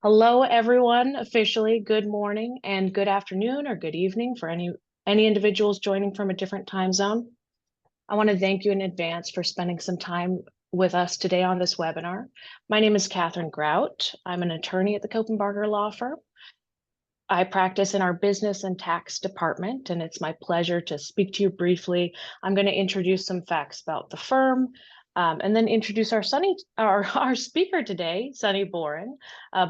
Hello, everyone. Officially, good morning and good afternoon or good evening for any individuals joining from a different time zone. I want to thank you in advance for spending some time with us today on this webinar. My name is Catherine Grout. I'm an attorney at the Copenbarger Law Firm. I practice in our business and tax department, and it's my pleasure to speak to you briefly. I'm going to introduce some facts about the firm, and then introduce our speaker today, Sunny Boren,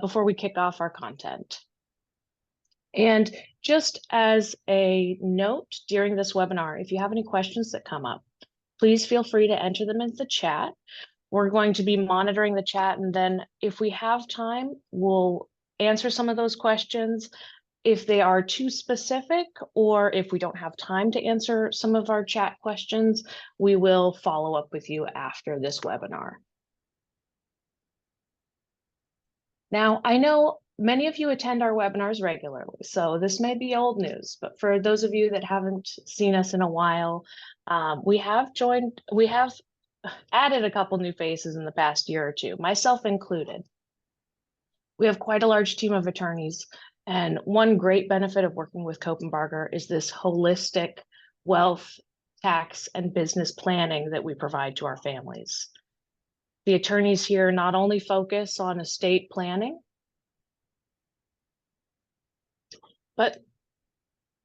before we kick off our content. And just as a note during this webinar, if you have any questions that come up, please feel free to enter them in the chat. We're going to be monitoring the chat, and then if we have time, we'll answer some of those questions. If they are too specific, or if we don't have time to answer some of our chat questions, we will follow up with you after this webinar. Now, I know many of you attend our webinars regularly, so this may be old news, but for those of you that haven't seen us in a while, we have added a couple new faces in the past year or two, myself included. We have quite a large team of attorneys, and one great benefit of working with Copenbarger is this holistic wealth, tax, and business planning that we provide to our families. The attorneys here not only focus on estate planning, but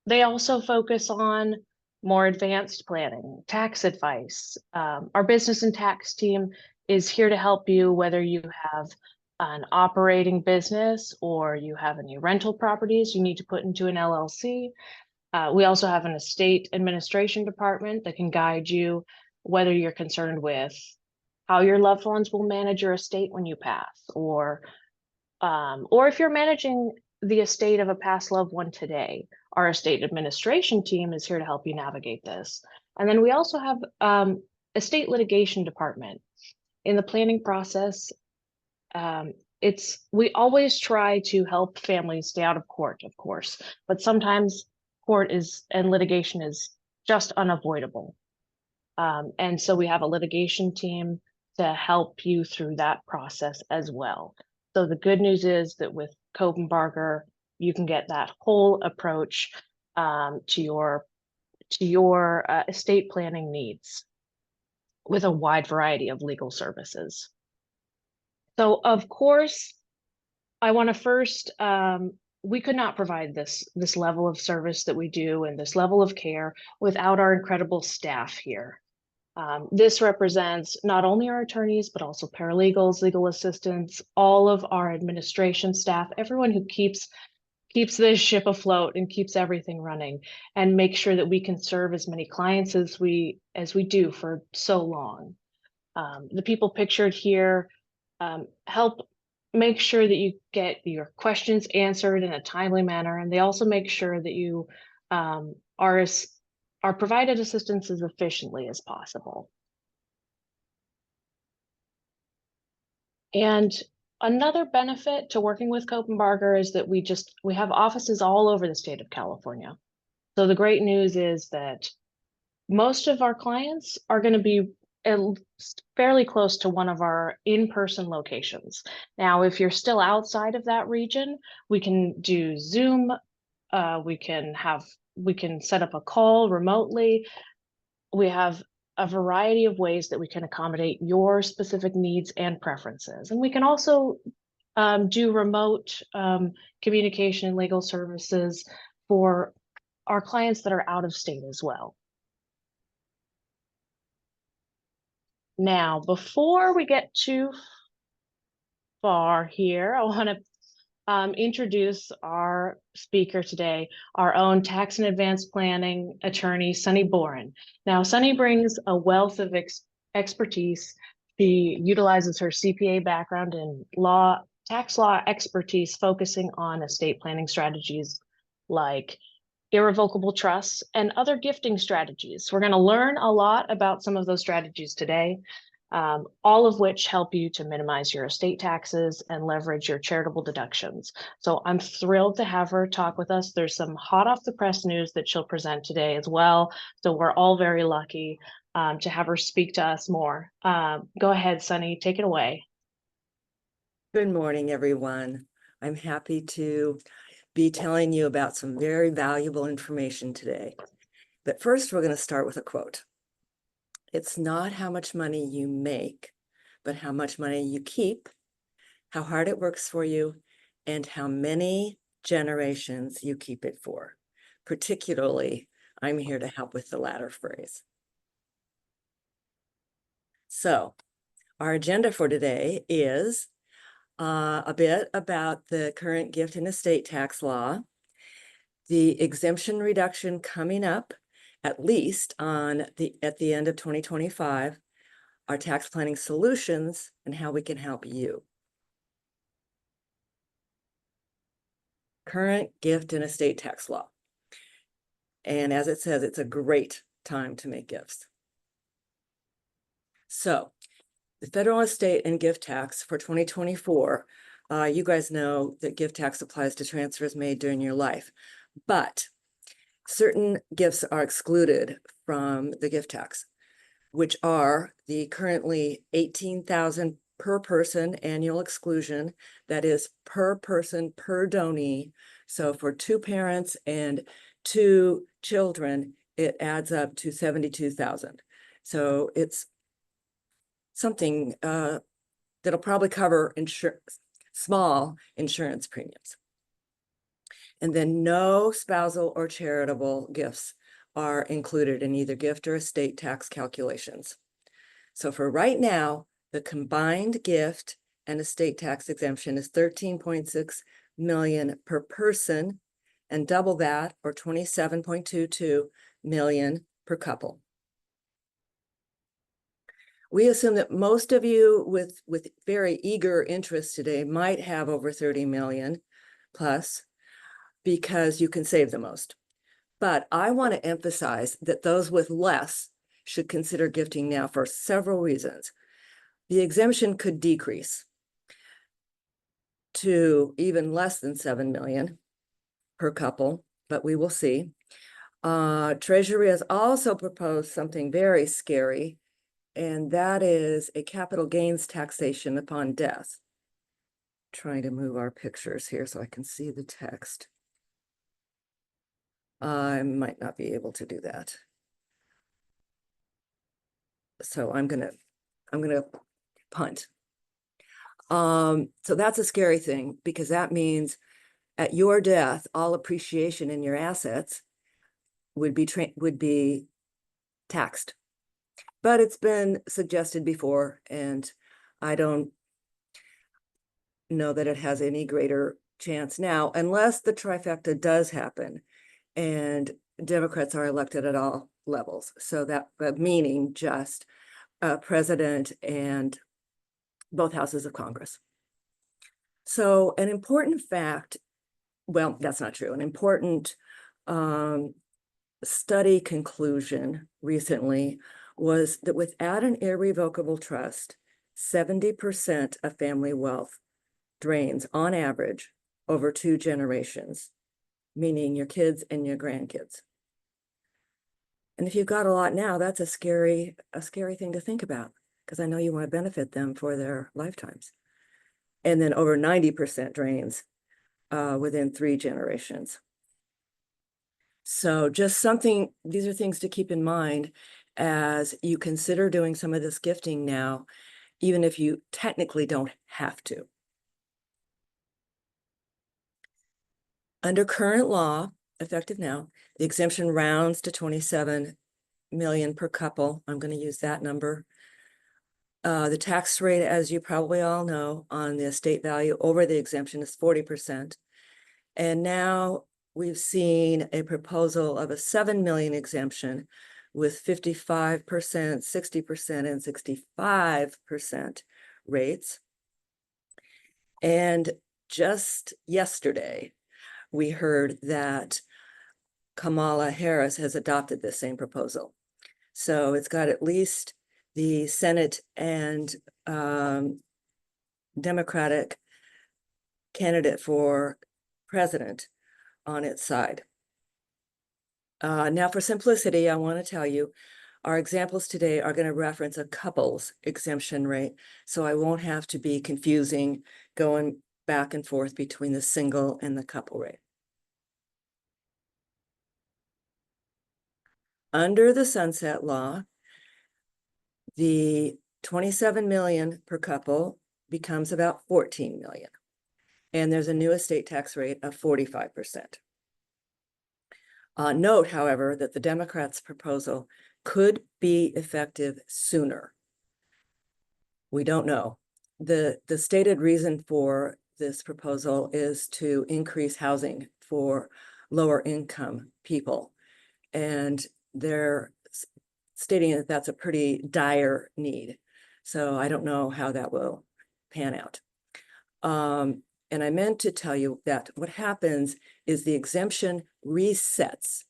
they also focus on more advanced planning, tax advice. Our business and tax team is here to help you whether you have an operating business or you have any rental properties you need to put into an LLC. We also have an estate administration department that can guide you whether you're concerned with how your loved ones will manage your estate when you pass, or if you're managing the estate of a past loved one today. Our estate administration team is here to help you navigate this. And then we also have estate litigation department. In the planning process, we always try to help families stay out of court, of course, but sometimes and litigation is just unavoidable. And so we have a litigation team to help you through that process as well. So the good news is that with Copenbarger, you can get that whole approach to your estate planning needs with a wide variety of legal services. So of course, I want to first, we could not provide this level of service that we do and this level of care without our incredible staff here. This represents not only our attorneys, but also paralegals, legal assistants, all of our administration staff, everyone who keeps this ship afloat and keeps everything running and make sure that we can serve as many clients as we do for so long. The people pictured here help make sure that you get your questions answered in a timely manner, and they also make sure that you are provided assistance as efficiently as possible. And another benefit to working with Copenbarger is that we have offices all over the state of California. So the great news is that most of our clients are going to be fairly close to one of our in-person locations. Now, if you're still outside of that region, we can do Zoom. We can set up a call remotely. We have a variety of ways that we can accommodate your specific needs and preferences. And we can also do remote communication and legal services for our clients that are out of state as well. Now, before we get too far here, I want to introduce our speaker today, our own tax and advanced planning attorney, Sunny Boren. Now, Sunny brings a wealth of expertise. She utilizes her CPA background in tax law expertise, focusing on estate planning strategies like irrevocable trusts and other gifting strategies. We're going to learn a lot about some of those strategies today, all of which help you to minimize your estate taxes and leverage your charitable deductions. So I'm thrilled to have her talk with us. There's some hot off the press news that she'll present today as well. So we're all very lucky to have her speak to us more. Go ahead, Sunny, take it away. Good morning, everyone. I'm happy to be telling you about some very valuable information today. But first, we're going to start with a quote. It's not how much money you make, but how much money you keep, how hard it works for you, and how many generations you keep it for. Particularly, I'm here to help with the latter phrase. So, our agenda for today is a bit about the current gift and estate tax law, the exemption reduction coming up, at least at the end of 2025, our tax planning solutions, and how we can help you. Current gift and estate tax law. And as it says, it's a great time to make gifts. So the federal estate and gift tax for 2024, you guys know that gift tax applies to transfers made during your life, but certain gifts are excluded from the gift tax, which are the currently $18,000 per person annual exclusion, that is per person per donee. So for 2 parents and 2 children, it adds up to $72,000. So it's something that'll probably cover small insurance premiums. And then no spousal or charitable gifts are included in either gift or estate tax calculations. So for right now, the combined gift and estate tax exemption is $13.6 million per person, and double that, or $27.22 million per couple. We assume that most of you with very eager interest today might have over 30 million plus, because you can save the most. But I want to emphasize that those with less should consider gifting now for several reasons. The exemption could decrease to even less than 7 million per couple, but we will see. Treasury has also proposed something very scary, and that is a capital gains taxation upon death. Trying to move our pictures here so I can see the text. I might not be able to do that. So I'm gonna punt. So that's a scary thing, because that means at your death, all appreciation in your assets would be taxed. But it's been suggested before, and I don't know that it has any greater chance now, unless the trifecta does happen and Democrats are elected at all levels. So that meaning just president and both houses of Congress. So an important fact, well, that's not true. An important study conclusion recently was that without an irrevocable trust, 70% of family wealth drains on average over 2 generations, meaning your kids and your grandkids. And if you've got a lot now, that's a scary thing to think about, because I know you want to benefit them for their lifetimes. And then over 90% drains within 3 generations. So just something, these are things to keep in mind as you consider doing some of this gifting now, even if you technically don't have to. Under current law, effective now, the exemption rounds to 27 million per couple. I'm going to use that number. The tax rate, as you probably all know, on the estate value over the exemption is 40%. And now we've seen a proposal of a 7 million exemption with 55%, 60%, and 65% rates. And just yesterday, we heard that Kamala Harris has adopted this same proposal. So it's got at least the Senate and Democratic candidate for president on its side. Now, for simplicity, I want to tell you, our examples today are going to reference a couple's exemption rate, so I won't have to be confusing going back and forth between the single and the couple rate. Under the sunset law, the 27 million per couple becomes about 14 million. And there's a new estate tax rate of 45%. Note, however, that the Democrats' proposal could be effective sooner. We don't know. The stated reason for this proposal is to increase housing for lower income people. And they're stating that that's a pretty dire need. So I don't know how that will pan out. And I meant to tell you that what happens is the exemption resets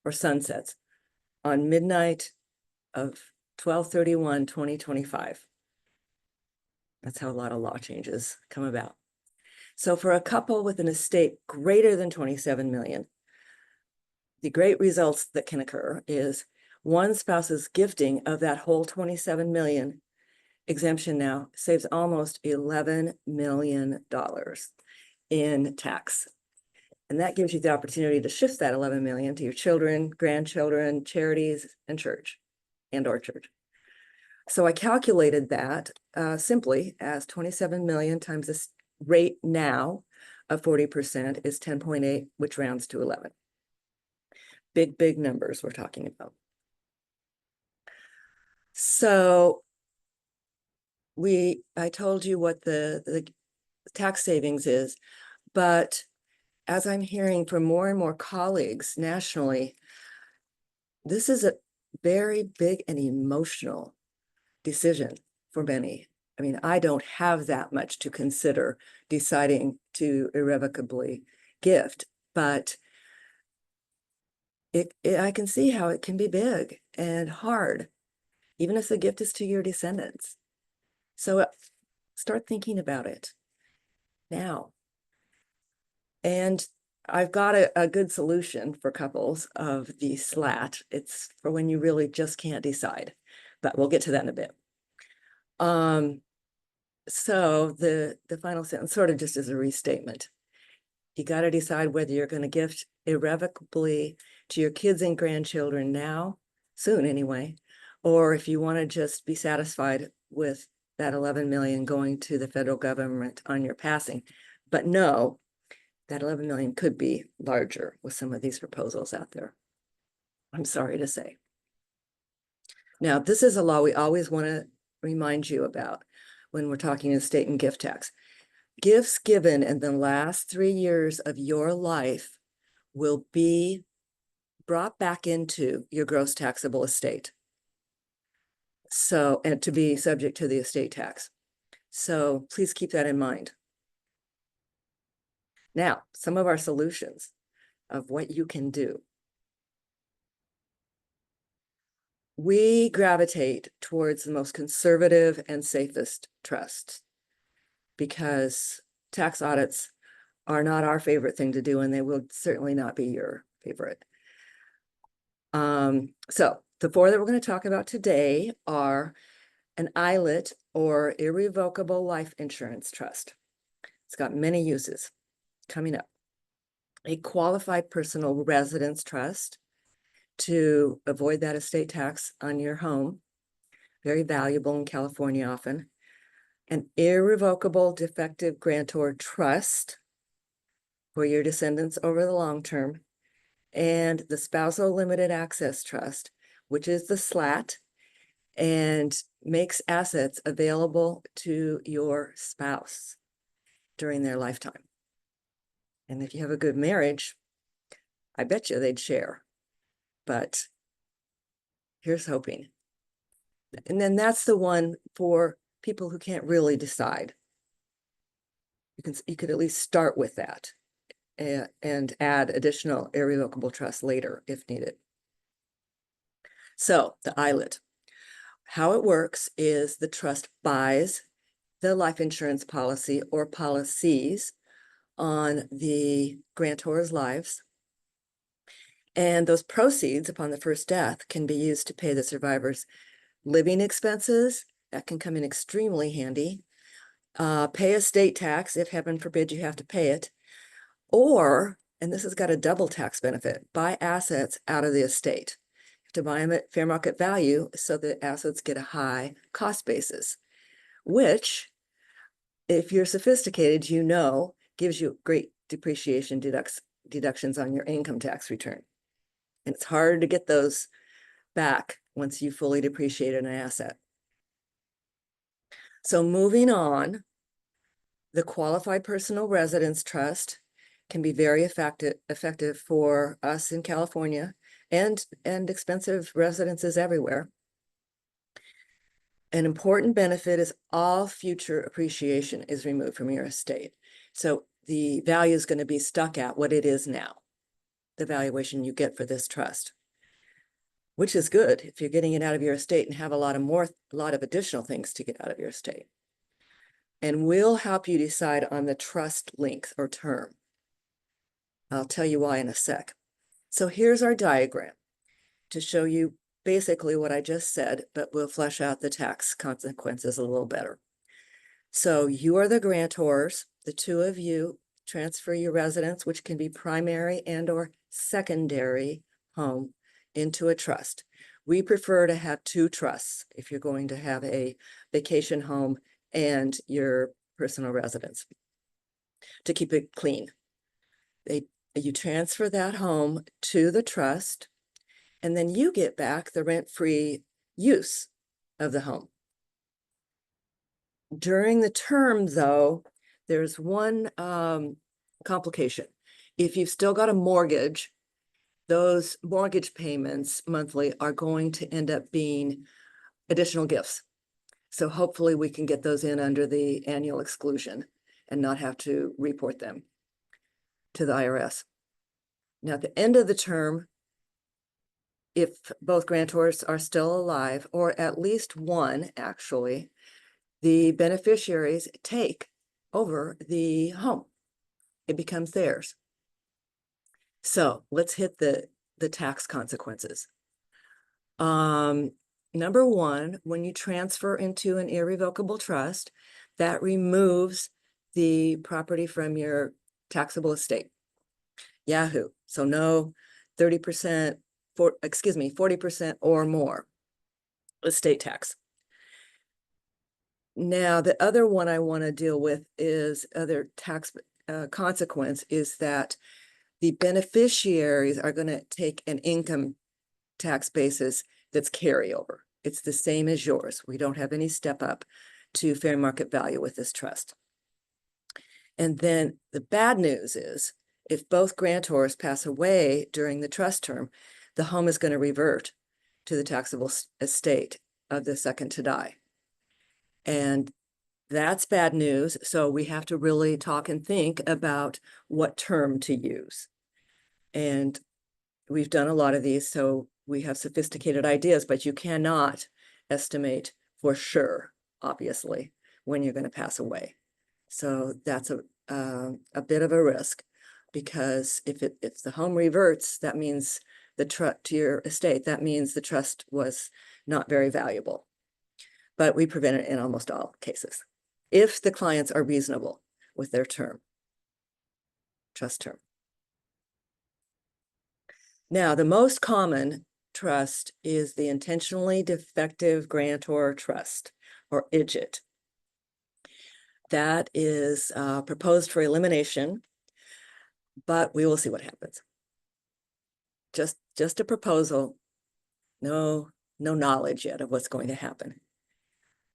or sunsets on midnight of 12/31/2025. That's how a lot of law changes come about. So for a couple with an estate greater than 27 million, the great results that can occur is one spouse's gifting of that whole 27 million exemption now saves almost $11 million in tax. And that gives you the opportunity to shift that 11 million to your children, grandchildren, charities, and church, or church. So I calculated that simply as 27 million times this rate now of 40% is 10.8, which rounds to 11. Big, big numbers we're talking about. So I told you what the tax savings is, but as I'm hearing from more and more colleagues nationally, this is a very big and emotional decision for many. I mean, I don't have that much to consider deciding to irrevocably gift, but I can see how it can be big and hard, even if the gift is to your descendants. So start thinking about it now. And I've got a good solution for couples of the slat. It's for when you really just can't decide, but we'll get to that in a bit. So the final sentence sort of just is a restatement. You got to decide whether you're going to gift irrevocably to your kids and grandchildren now, soon anyway, or if you want to just be satisfied with that 11 million going to the federal government on your passing. But no, that 11 million could be larger with some of these proposals out there, I'm sorry to say. Now, this is a law we always want to remind you about when we're talking estate and gift tax. Gifts given in the last 3 years of your life will be brought back into your gross taxable estate. So, and to be subject to the estate tax. So please keep that in mind. Now, some of our solutions of what you can do. We gravitate towards the most conservative and safest trusts because tax audits are not our favorite thing to do, and they will certainly not be your favorite. So the 4 that we're going to talk about today are an ILIT, or irrevocable life insurance trust. It's got many uses coming up. A qualified personal residence trust to avoid that estate tax on your home, very valuable in California often. An irrevocable defective grantor trust for your descendants over the long term, and the spousal limited access trust, which is the SLAT, and makes assets available to your spouse during their lifetime. And if you have a good marriage, I bet you they'd share. But here's hoping. And then that's the one for people who can't really decide. You could at least start with that and add additional irrevocable trusts later if needed. So the ILIT. How it works is the trust buys the life insurance policy or policies on the grantor's lives. And those proceeds upon the first death can be used to pay the survivor's living expenses. That can come in extremely handy. pay estate tax if heaven forbid you have to pay it, or, and this has got a double tax benefit, buy assets out of the estate. You have to buy them at fair market value so the assets get a high cost basis, which, if you're sophisticated, you know, gives you great depreciation deductions on your income tax return. And it's hard to get those back once you fully depreciated an asset. So moving on, the qualified personal residence trust can be very effective for us in California and expensive residences everywhere. An important benefit is all future appreciation is removed from your estate. So the value is going to be stuck at what it is now, the valuation you get for this trust, which is good if you're getting it out of your estate and have a lot of additional things to get out of your estate. And we'll help you decide on the trust length or term. I'll tell you why in a sec. So here's our diagram to show you basically what I just said, but we'll flesh out the tax consequences a little better. So you are the grantors. The two of you transfer your residence, which can be primary and or secondary home, into a trust. We prefer to have two trusts if you're going to have a vacation home and your personal residence to keep it clean. You transfer that home to the trust, and then you get back the rent-free use of the home. During the term, though, there's one complication. If you've still got a mortgage, those mortgage payments monthly are going to end up being additional gifts. So hopefully we can get those in under the annual exclusion and not have to report them to the IRS. Now, at the end of the term, if both grantors are still alive, or at least one actually, the beneficiaries take over the home. It becomes theirs. So let's hit the tax consequences. Number one, when you transfer into an irrevocable trust, that removes the property from your taxable estate. Yahoo. So no 30%, 40% or more estate tax. Now, the other one I want to deal with is other tax consequence is that the beneficiaries are going to take an income tax basis that's carryover. It's the same as yours. We don't have any step up to fair market value with this trust. And then the bad news is if both grantors pass away during the trust term, the home is going to revert to the taxable estate of the second to die. And that's bad news. So we have to really talk and think about what term to use. And we've done a lot of these, so we have sophisticated ideas, but you cannot estimate for sure, obviously, when you're going to pass away. So that's a bit of a risk, because if the home reverts, that means to your estate, that means the trust was not very valuable. But we prevent it in almost all cases, if the clients are reasonable with their trust term. Now, the most common trust is the intentionally defective grantor trust, or IDGIT. That is proposed for elimination, but we will see what happens. Just a proposal, no knowledge yet of what's going to happen.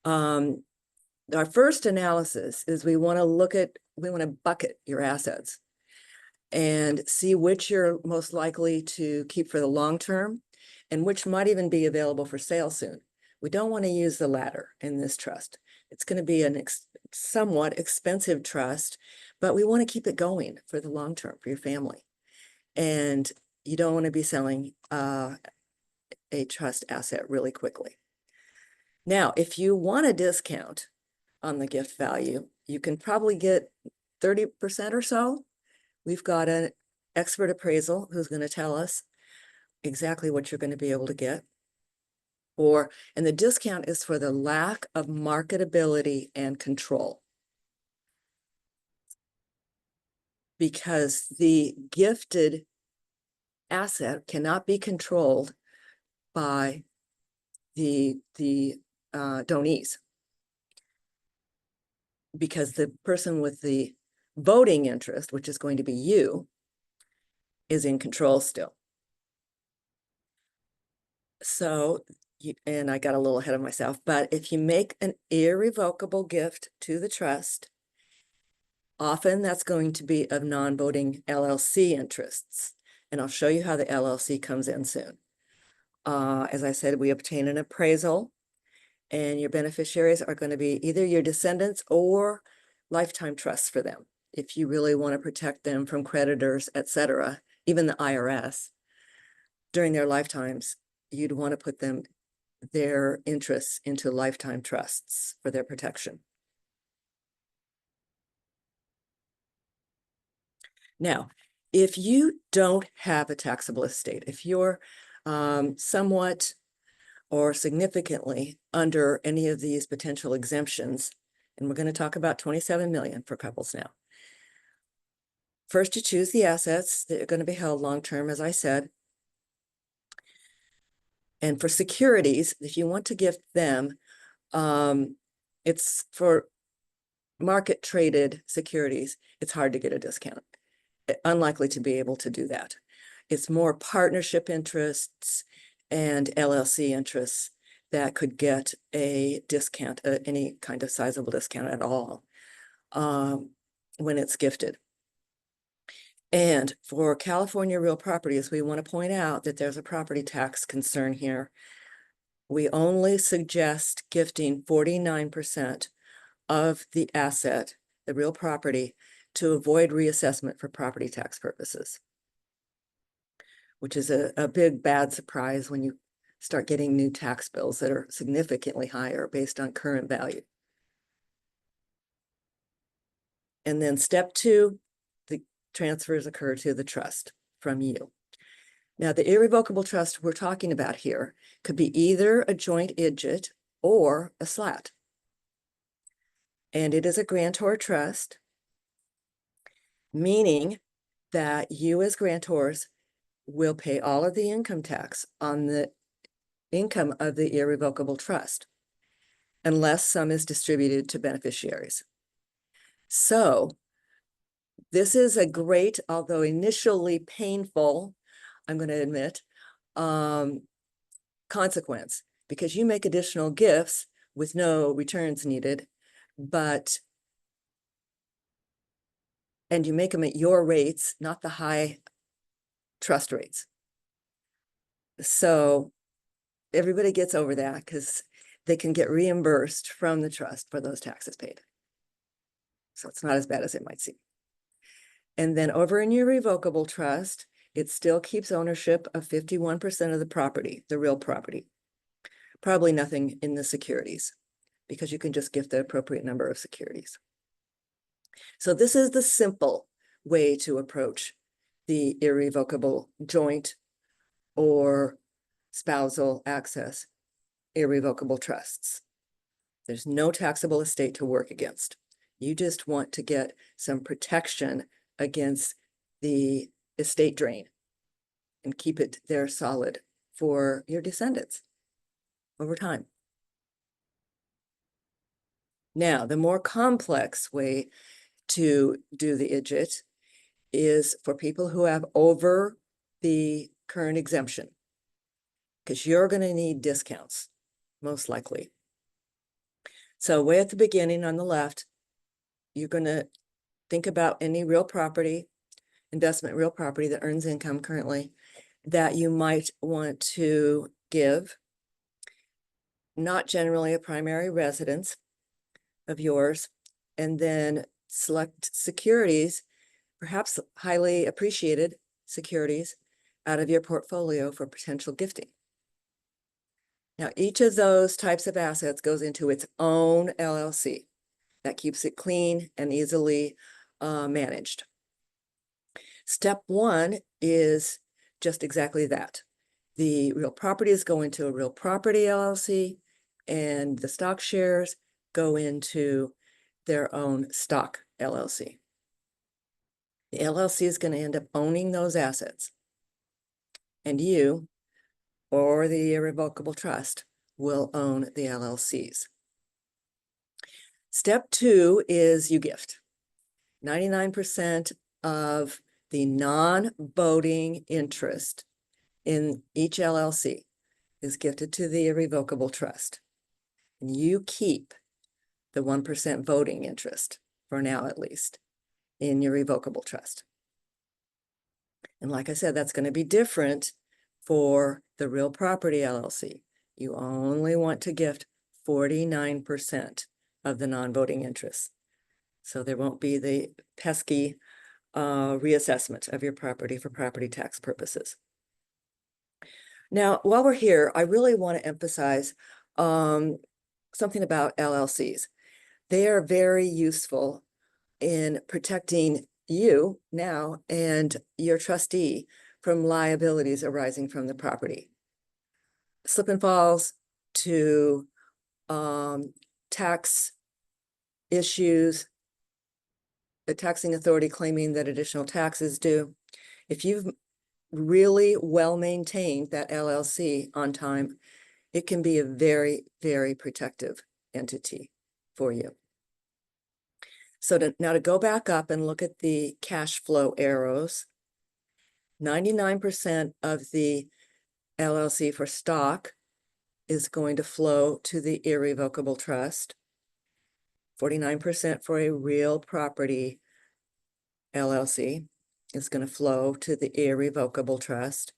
Our first analysis is we want to bucket your assets and see which you're most likely to keep for the long term and which might even be available for sale soon. We don't want to use the latter in this trust. It's going to be an somewhat expensive trust, but we want to keep it going for the long term for your family. And you don't want to be selling a trust asset really quickly. Now, if you want a discount on the gift value, you can probably get 30% or so. We've got an expert appraisal who's going to tell us exactly what you're going to be able to get. And the discount is for the lack of marketability and control. because the gifted asset cannot be controlled by the donees. Because the person with the voting interest, which is going to be you, is in control still. So, and I got a little ahead of myself, but if you make an irrevocable gift to the trust, often that's going to be of non-voting LLC interests. And I'll show you how the LLC comes in soon. As I said, we obtain an appraisal, and your beneficiaries are going to be either your descendants or lifetime trusts for them. If you really want to protect them from creditors, etc., even the IRS, during their lifetimes, you'd want to put their interests into lifetime trusts for their protection. Now, if you don't have a taxable estate, if you're somewhat or significantly under any of these potential exemptions, and we're going to talk about 27 million for couples now. First, you choose the assets that are going to be held long-term, as I said. And for securities, if you want to gift them, it's for market traded securities, it's hard to get a discount. Unlikely to be able to do that. It's more partnership interests and LLC interests that could get a discount, any kind of sizable discount at all, when it's gifted. And for California real properties, we want to point out that there's a property tax concern here. We only suggest gifting 49% of the asset, the real property, to avoid reassessment for property tax purposes, which is a big bad surprise when you start getting new tax bills that are significantly higher based on current value. And then step 2, the transfers occur to the trust from you. Now, the irrevocable trust we're talking about here could be either a joint idjit or a slat. And it is a grantor trust, meaning that you as grantors will pay all of the income tax on the income of the irrevocable trust, unless some is distributed to beneficiaries. So this is a great, although initially painful, I'm going to admit, consequence, because you make additional gifts with no returns needed, and you make them at your rates, not the high trust rates. So everybody gets over that because they can get reimbursed from the trust for those taxes paid. So it's not as bad as it might seem. And then over in your revocable trust, it still keeps ownership of 51% of the property, the real property. Probably nothing in the securities, because you can just gift the appropriate number of securities. So this is the simple way to approach the irrevocable joint or spousal access irrevocable trusts. There's no taxable estate to work against. You just want to get some protection against the estate drain and keep it there solid for your descendants over time. Now, the more complex way to do the idjit is for people who have over the current exemption, because you're going to need discounts, most likely. So way at the beginning on the left, you're going to think about any real property, investment real property that earns income currently that you might want to give, not generally a primary residence of yours, and then select securities, perhaps highly appreciated securities, out of your portfolio for potential gifting. Now, each of those types of assets goes into its own LLC. That keeps it clean and easily managed. Step 1 is just exactly that. The real properties go into a real property LLC, and the stock shares go into their own stock LLC. The LLC is going to end up owning those assets. And you, or the irrevocable trust, will own the LLCs. Step 2 is you gift. 99% of the non-voting interest in each LLC is gifted to the irrevocable trust. And you keep the 1% voting interest, for now at least, in your revocable trust. And like I said, that's going to be different for the real property LLC. You only want to gift 49% of the non-voting interest. So there won't be the pesky reassessment of your property for property tax purposes. Now, while we're here, I really want to emphasize something about LLCs. They are very useful in protecting you now and your trustee from liabilities arising from the property. Slip and falls to tax issues, the taxing authority claiming that additional tax is due. If you've really well maintained that LLC on time, it can be a very, very protective entity for you. So now to go back up and look at the cash flow arrows, 99% of the LLC for stock is going to flow to the irrevocable trust. 49% for a real property LLC is going to flow to the irrevocable trust.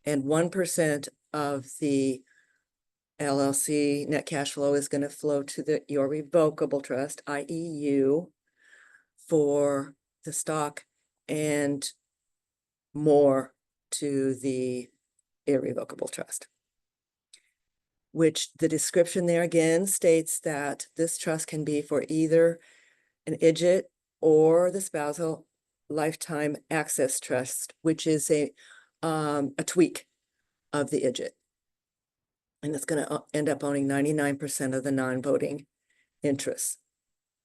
And 1% of the LLC net cash flow is going to flow to your revocable trust, i.e. you, for the stock, and more to the irrevocable trust. Which the description there again states that this trust can be for either an IDGIT or the spousal lifetime access trust, which is a tweak of the IDGIT. And it's going to end up owning 99% of the non-voting interests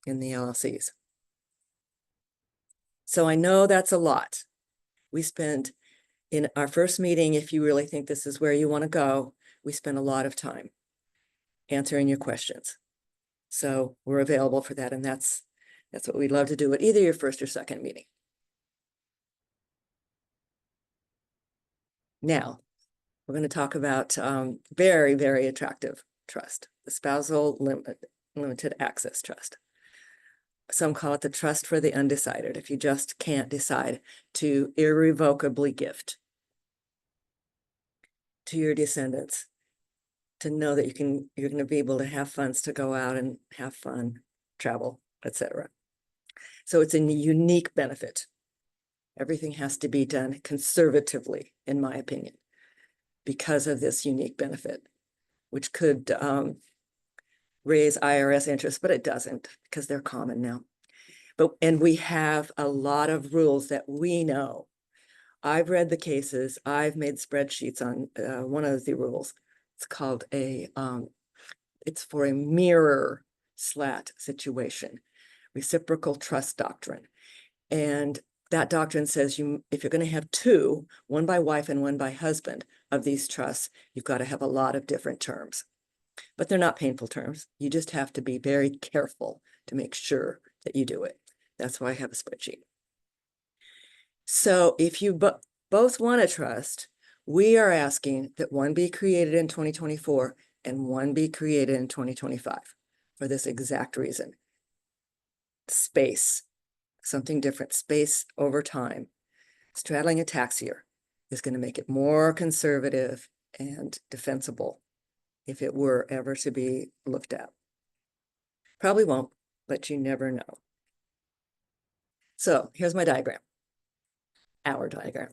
in the LLCs. So I know that's a lot. We spent, in our first meeting, if you really think this is where you want to go, we spent a lot of time answering your questions. So we're available for that. And that's what we'd love to do at either your first or second meeting. Now, we're going to talk about very, very attractive trust, the spousal limited access trust. Some call it the trust for the undecided, if you just can't decide to irrevocably gift to your descendants, to know that you're going to be able to have funds to go out and have fun, travel, etc. So it's a unique benefit. Everything has to be done conservatively, in my opinion, because of this unique benefit, which could raise IRS interest, but it doesn't because they're common now. And we have a lot of rules that we know. I've read the cases. I've made spreadsheets on one of the rules. It's called it's for a mirror slat situation, reciprocal trust doctrine. And that doctrine says if you're going to have two, one by wife and one by husband of these trusts, you've got to have a lot of different terms. But they're not painful terms. You just have to be very careful to make sure that you do it. That's why I have a spreadsheet. So if you both want a trust, we are asking that one be created in 2024 and one be created in 2025 for this exact reason. Space, something different, space over time. Straddling a tax year is going to make it more conservative and defensible if it were ever to be looked at. Probably won't, but you never know. So here's my diagram, our diagram.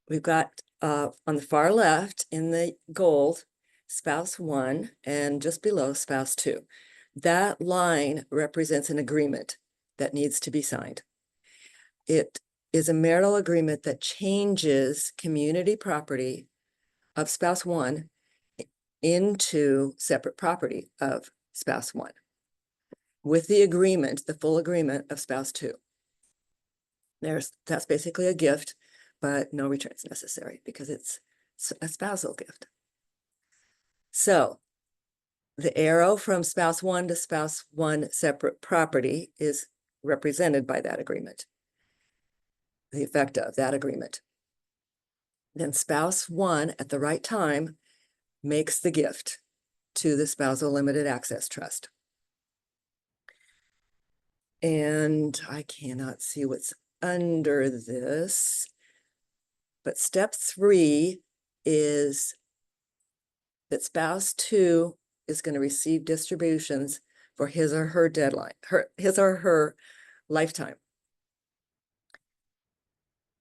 We've got on the far left in the gold, spouse 1, and just below spouse 2. That line represents an agreement that needs to be signed. It is a marital agreement that changes community property of spouse 1 into separate property of spouse 1 with the agreement, the full agreement of spouse 2. That's basically a gift, but no returns necessary because it's a spousal gift. So the arrow from spouse one to spouse one separate property is represented by that agreement, the effect of that agreement. Then spouse one at the right time makes the gift to the spousal limited access trust. And I cannot see what's under this, but step 3 is that spouse 2 is going to receive distributions for his or her deadline, his or her lifetime.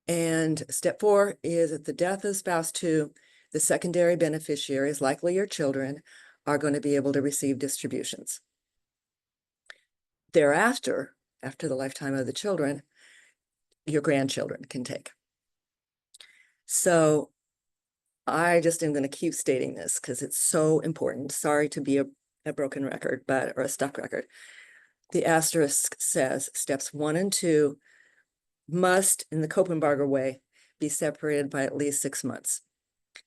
And step 4 is at the death of spouse 2, the secondary beneficiaries, likely your children, are going to be able to receive distributions. Thereafter, after the lifetime of the children, your grandchildren can take. So I just am going to keep stating this because it's so important. Sorry to be a broken record, or a stuck record. The asterisk says steps 1 and 2 must, in the Copenbarger way, be separated by at least 6 months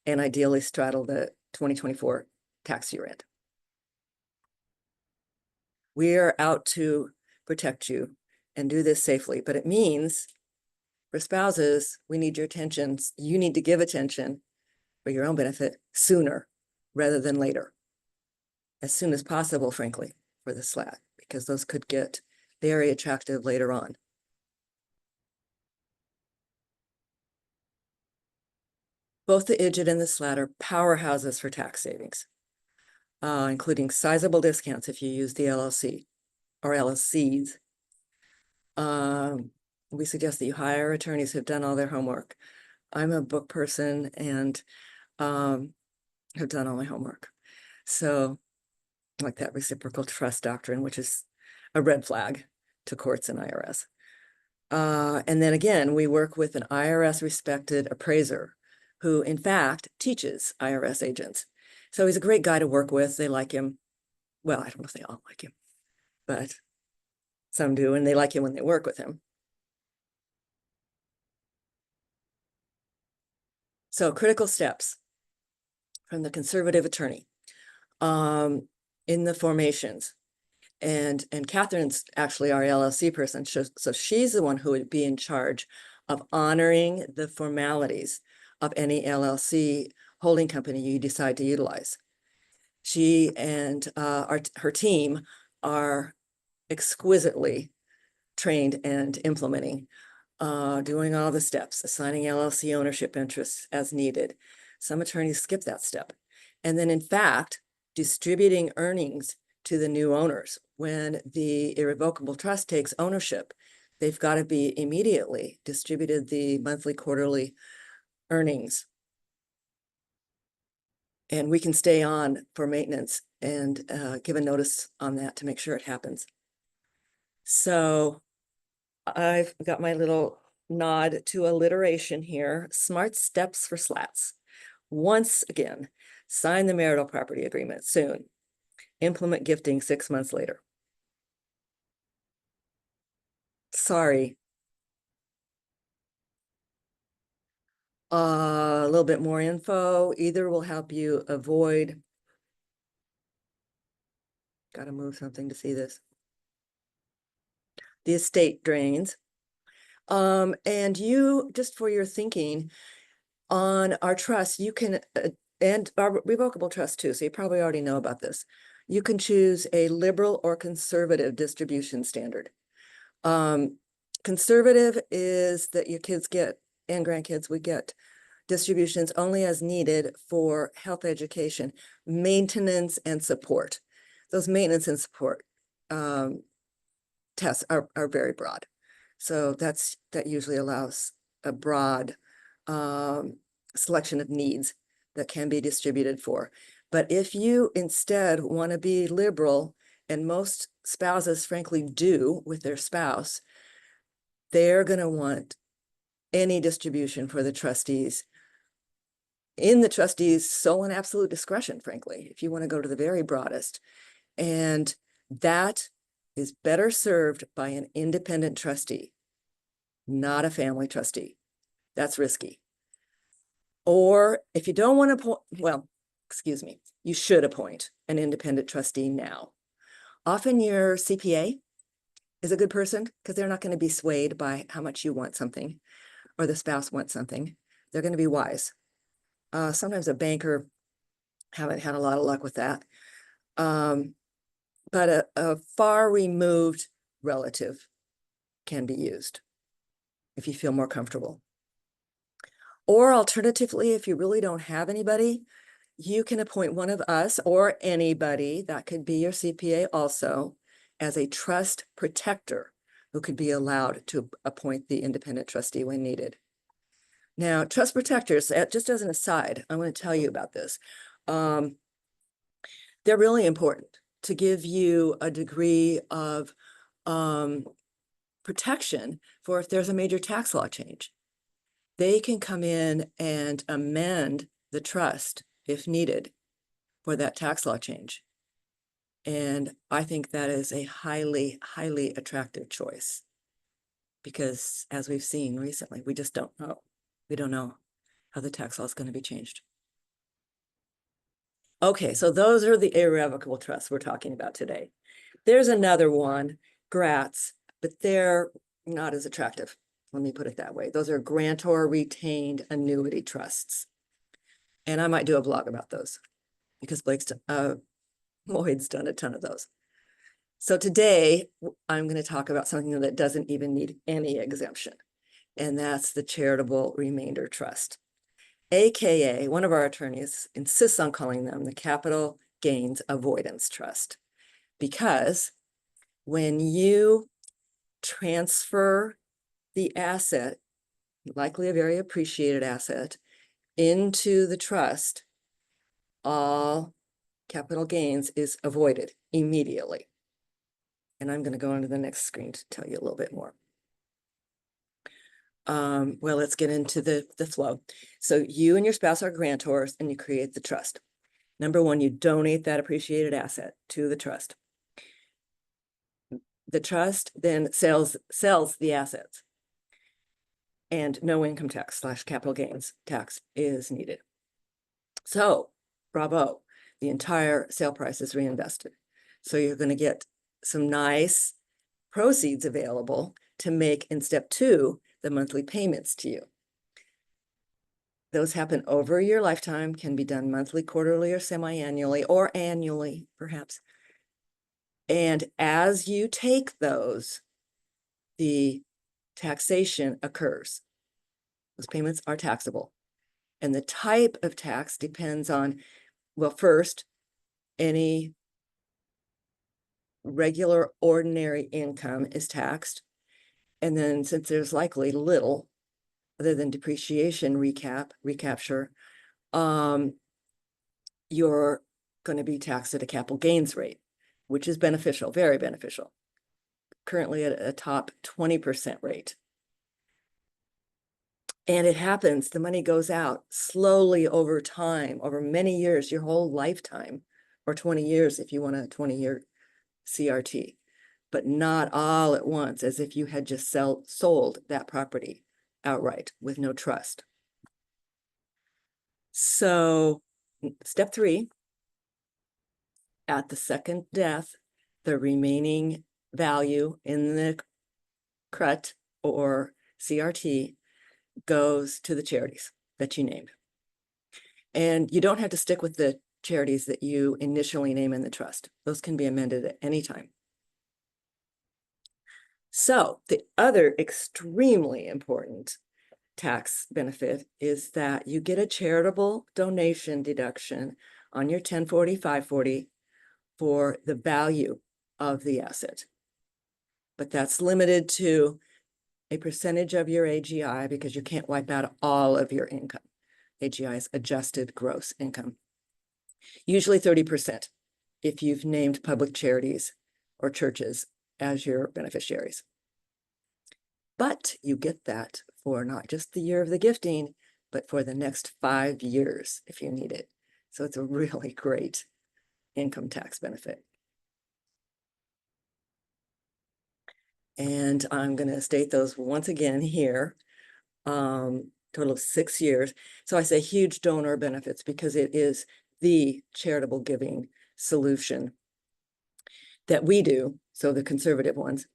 and ideally straddle the 2024 tax year end. We are out to protect you and do this safely, but it means for spouses, we need your attention. You need to give attention for your own benefit sooner rather than later. As soon as possible, frankly, for the slat, because those could get very attractive later on. Both the IDGIT and the SLAT are powerhouses for tax savings, including sizable discounts if you use the LLC or LLCs. We suggest that you hire attorneys who've done all their homework. I'm a book person and have done all my homework. So like that reciprocal trust doctrine, which is a red flag to courts and IRS. And then again, we work with an IRS respected appraiser who in fact teaches IRS agents. So he's a great guy to work with. They like him. Well, I don't know if they all like him, but some do, and they like him when they work with him. So critical steps from the conservative attorney in the formations. And Catherine's actually our LLC person. So she's the one who would be in charge of honoring the formalities of any LLC holding company you decide to utilize. She and her team are exquisitely trained and implementing, doing all the steps, assigning LLC ownership interests as needed. Some attorneys skip that step. And then in fact, distributing earnings to the new owners. When the irrevocable trust takes ownership, they've got to be immediately distributed the monthly, quarterly earnings. And we can stay on for maintenance and give a notice on that to make sure it happens. So I've got my little nod to alliteration here. Smart steps for slats. Once again, sign the marital property agreement soon. Implement gifting 6 months later. Sorry. A little bit more info. Either will help you avoid. Got to move something to see this. The estate drains. And you, just for your thinking on our trust, you can, and our revocable trust too, so you probably already know about this. You can choose a liberal or conservative distribution standard. Conservative is that your kids get, and grandkids would get distributions only as needed for health education, maintenance and support. Those maintenance and support tests are very broad. So that usually allows a broad selection of needs that can be distributed for. But if you instead want to be liberal, and most spouses frankly do with their spouse, they're going to want any distribution for the trustees in the trustees' sole and absolute discretion, frankly, if you want to go to the very broadest. And that is better served by an independent trustee. not a family trustee. That's risky. Or if you don't want to appoint, well, excuse me, you should appoint an independent trustee now. Often your CPA is a good person because they're not going to be swayed by how much you want something or the spouse wants something. They're going to be wise. Sometimes a banker, haven't had a lot of luck with that. But a far removed relative can be used if you feel more comfortable. Or alternatively, if you really don't have anybody, you can appoint one of us or anybody, that could be your CPA also, as a trust protector who could be allowed to appoint the independent trustee when needed. Now, trust protectors, just as an aside, I want to tell you about this. They're really important to give you a degree of protection for if there's a major tax law change. They can come in and amend the trust if needed for that tax law change. And I think that is a highly, highly attractive choice because as we've seen recently, we just don't know. We don't know how the tax law is going to be changed. Okay, so those are the irrevocable trusts we're talking about today. There's another one, GRATs, but they're not as attractive. Let me put it that way. Those are grantor retained annuity trusts. And I might do a blog about those because Lloyd's done a ton of those. So today I'm going to talk about something that doesn't even need any exemption. And that's the charitable remainder trust. AKA, one of our attorneys insists on calling them the capital gains avoidance trust. Because when you transfer the asset, likely a very appreciated asset, into the trust, all capital gains is avoided immediately. And I'm going to go on to the next screen to tell you a little bit more. Well, let's get into the flow. So you and your spouse are grantors and you create the trust. Number one, you donate that appreciated asset to the trust. The trust then sells the assets and no income tax / capital gains tax is needed. So bravo, the entire sale price is reinvested. So you're going to get some nice proceeds available to make in step 2, the monthly payments to you. Those happen over your lifetime, can be done monthly, quarterly, or semi-annually, or annually, perhaps. And as you take those, the taxation occurs. Those payments are taxable. And the type of tax depends on, well, first, any regular ordinary income is taxed. And then since there's likely little other than depreciation recapture, you're going to be taxed at a capital gains rate, which is beneficial, very beneficial. Currently at a top 20% rate. And it happens, the money goes out slowly over time, over many years, your whole lifetime, or 20 years if you want a 20-year CRT, but not all at once, as if you had just sold that property outright with no trust. So step 3, at the second death, the remaining value in the CRUT or CRT goes to the charities that you named. And you don't have to stick with the charities that you initially name in the trust. Those can be amended at any time. So the other extremely important tax benefit is that you get a charitable donation deduction on your 1040, 540 for the value of the asset. But that's limited to a percentage of your AGI because you can't wipe out all of your income. AGI is adjusted gross income. Usually 30% if you've named public charities or churches as your beneficiaries. But you get that for not just the year of the gifting, but for the next 5 years if you need it. So it's a really great income tax benefit. And I'm going to state those once again here. Total of 6 years. So I say huge donor benefits because it is the charitable giving solution that we do, so the conservative ones,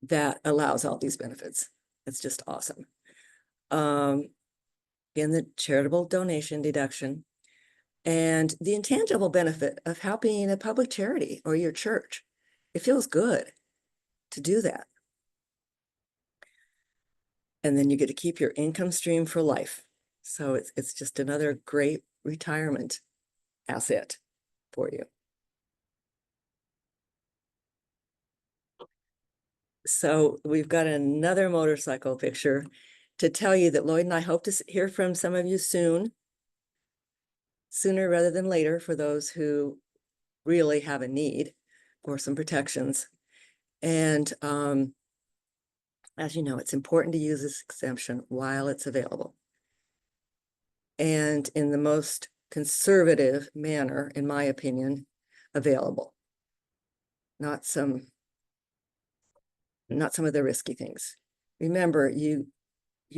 that allows all these benefits. It's just awesome. Again, the charitable donation deduction and the intangible benefit of helping a public charity or your church. It feels good to do that. And then you get to keep your income stream for life. So it's just another great retirement asset for you. So we've got another motorcycle picture to tell you that Lloyd and I hope to hear from some of you soon, sooner rather than later, for those who really have a need for some protections. And as you know, it's important to use this exemption while it's available. And in the most conservative manner, in my opinion, available. Not some of the risky things. Remember, you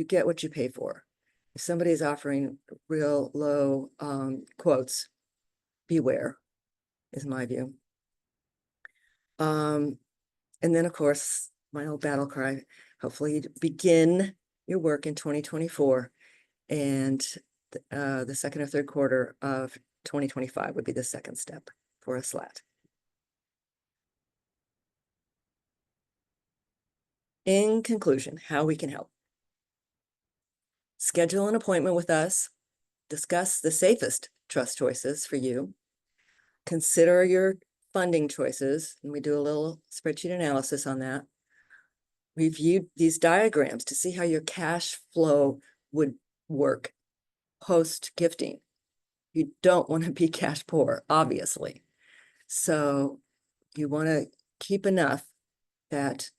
get what you pay for. If somebody's offering real low quotes, beware, is my view. And then, of course, my old battle cry, hopefully you begin your work in 2024, and the second or third quarter of 2025 would be the second step for a SLAT. In conclusion, how we can help. Schedule an appointment with us, discuss the safest trust choices for you, consider your funding choices, and we do a little spreadsheet analysis on that. Review these diagrams to see how your cash flow would work post gifting. You don't want to be cash poor, obviously. So you want to keep enough that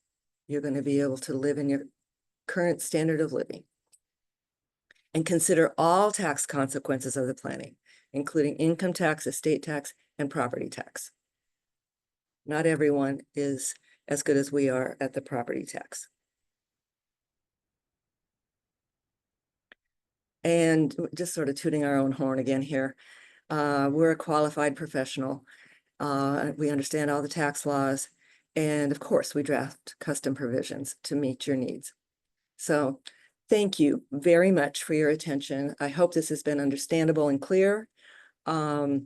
you're going to be able to live in your current standard of living. And consider all tax consequences of the planning, including income tax, estate tax, and property tax. Not everyone is as good as we are at the property tax. And just sort of tooting our own horn again here. We're a qualified professional. We understand all the tax laws. And of course, we draft custom provisions to meet your needs. So thank you very much for your attention. I hope this has been understandable and clear. We'll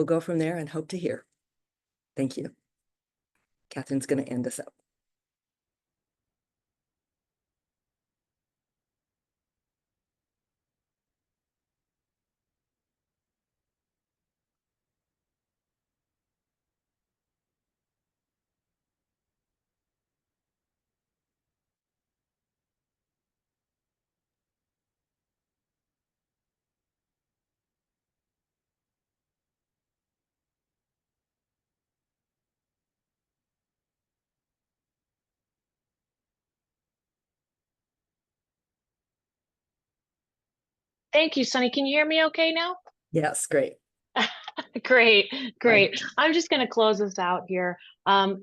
go from there and hope to hear. Thank you. Catherine's going to end us up. Thank you, Sunny. Can you hear me okay now? Yes, great. Great, great. I'm just going to close this out here. That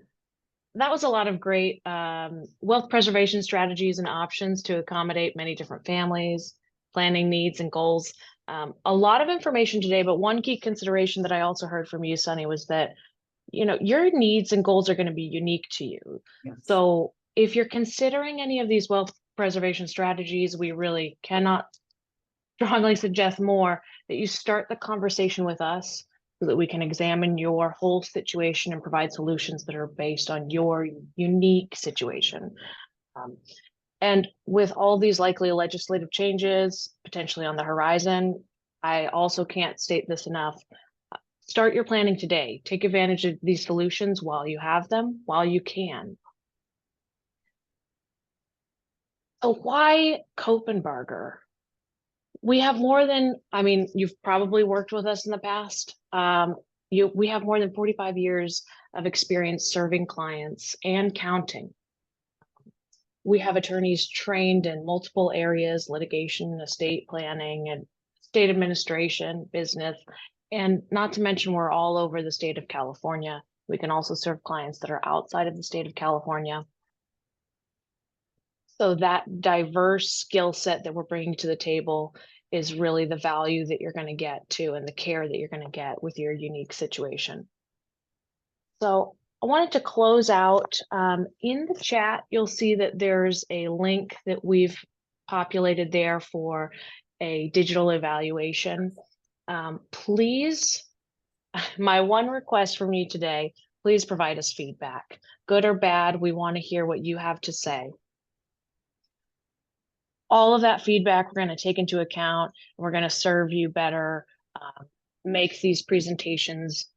was a lot of great wealth preservation strategies and options to accommodate many different families, planning needs and goals. A lot of information today, but one key consideration that I also heard from you, Sunny, was that, you know, your needs and goals are going to be unique to you. Yes. So if you're considering any of these wealth preservation strategies, we really cannot strongly suggest more that you start the conversation with us so that we can examine your whole situation and provide solutions that are based on your unique situation. And with all these likely legislative changes potentially on the horizon, I also can't state this enough. Start your planning today. Take advantage of these solutions while you have them, while you can. So why Copenbarger? We have more than, I mean, you've probably worked with us in the past. We have more than 45 years of experience serving clients and counting. We have attorneys trained in multiple areas: litigation, estate planning, and state administration, business, and not to mention we're all over the state of California. We can also serve clients that are outside of the state of California. So that diverse skill set that we're bringing to the table is really the value that you're going to get to, and the care that you're going to get with your unique situation. So I wanted to close out. In the chat, you'll see that there's a link that we've populated there for a digital evaluation. Please, my one request from you today, please provide us feedback, good or bad. We want to hear what you have to say. All of that feedback we're going to take into account. We're going to serve you better, make these presentations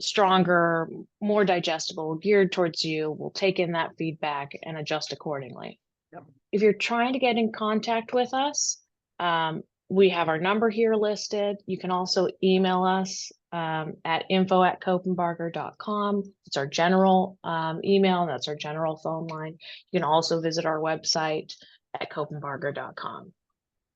stronger, more digestible, geared towards you. We'll take in that feedback and adjust accordingly. Yep. If you're trying to get in contact with us, we have our number here listed. You can also email us at info@copenbarger.com. It's our general email, and that's our general phone line. You can also visit our website at copenbarger.com.